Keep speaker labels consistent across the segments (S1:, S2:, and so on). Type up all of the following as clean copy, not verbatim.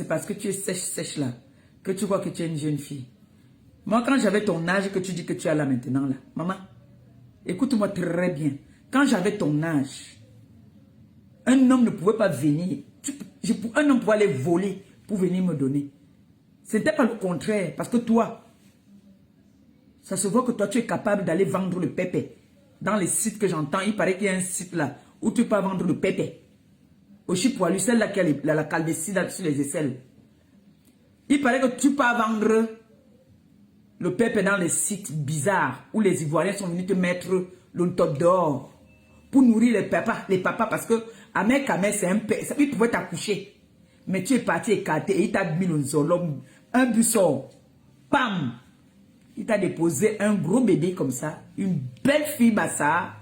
S1: c'est parce que tu es sèche là, que tu crois que tu es une jeune fille. Moi, quand j'avais ton âge, que tu dis que tu as là maintenant, là, maman, écoute-moi très bien. Quand j'avais ton âge, un homme ne pouvait pas venir. Un homme pouvait aller voler pour venir me donner. Ce n'était pas le contraire, parce que toi, ça se voit que toi, tu es capable d'aller vendre le pépé. Dans les sites que j'entends, il paraît qu'il y a un site là où tu peux vendre le pépé. Au Chipoilu, celle-là qui a la calvétie sur les aisselles. Il paraît que tu peux vendre le pépé dans les sites bizarres où les Ivoiriens sont venus te mettre le top d'or pour nourrir les papas parce que Ahmed Kamel, c'est un père. Il pouvait t'accoucher. Mais tu es parti écarté et il t'a mis un buisson. Pam! Il t'a déposé un gros bébé comme ça. Une belle fille bassa.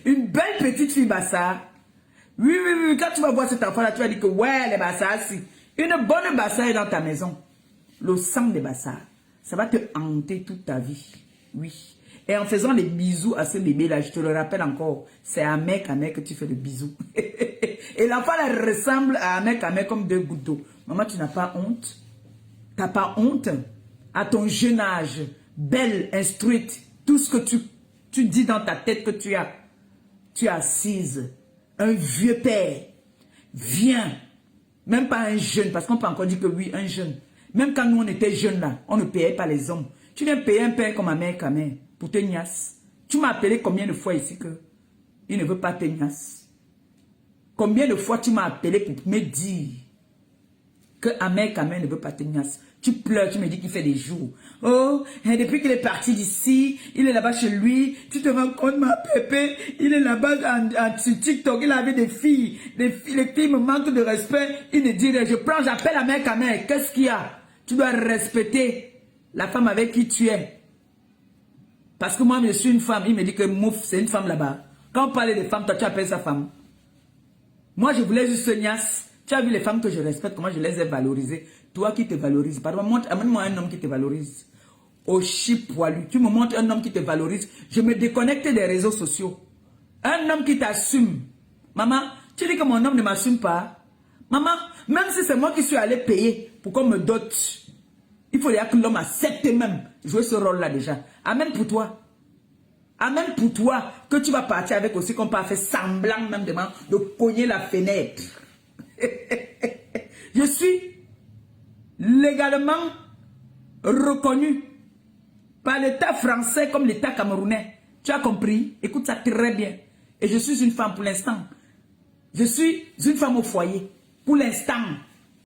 S1: Une belle petite fille bassa. Oui, oui, oui. Quand tu vas voir cet enfant-là, tu vas dire que ouais, les bassas, si. Une bonne bassa est dans ta maison. Le sang des bassas. Ça va te hanter toute ta vie. Oui. Et en faisant les bisous à ce bébé-là, je te le rappelle encore, c'est à Ahmed Kamel que tu fais le bisou. Et l'enfant, elle ressemble à Ahmed Kamel comme deux gouttes d'eau. Maman, tu n'as pas honte? Tu n'as pas honte? À ton jeune âge, belle, instruite, tout ce que tu dis dans ta tête que tu es assise, un vieux père, viens, même pas un jeune, parce qu'on peut encore dire que oui, un jeune. Même quand nous on était jeunes là, on ne payait pas les hommes. Tu viens payer un père comme Ahmed Kamel pour te niasse. Tu m'as appelé combien de fois ici que il ne veut pas te niasse? Combien de fois tu m'as appelé pour me dire que Ahmed Kamel ne veut pas te niasse? Tu pleures, tu me dis qu'il fait des jours. Oh, et depuis qu'il est parti d'ici, il est là-bas chez lui. Tu te rends compte, ma pépé, il est là-bas sur TikTok, il avait des filles. Les filles me manquent de respect. Il me dit, j'appelle Ahmed Kamel. Qu'est-ce qu'il y a? Tu dois respecter la femme avec qui tu es. Parce que moi, je suis une femme. Il me dit que Mouf, c'est une femme là-bas. Quand on parle des femmes, toi, tu appelles sa femme. Moi, je voulais juste niasse. Tu as vu les femmes que je respecte, comment je les ai valorisées. Toi qui te valorises, pardon, amène-moi un homme qui te valorise. Au Chipoilu, tu me montres un homme qui te valorise. Je me déconnecte des réseaux sociaux. Un homme qui t'assume. Maman, tu dis que mon homme ne m'assume pas. Maman, même si c'est moi qui suis allé payer pour qu'on me dote, il faut que l'homme accepte même jouer ce rôle-là déjà. Amen pour toi. Amen pour toi que tu vas partir avec aussi qu'on peut faire semblant même de cogner la fenêtre. Je suis légalement reconnu par l'État français comme l'État camerounais. Tu as compris? Écoute ça très bien. Et je suis une femme pour l'instant. Je suis une femme au foyer. Pour l'instant.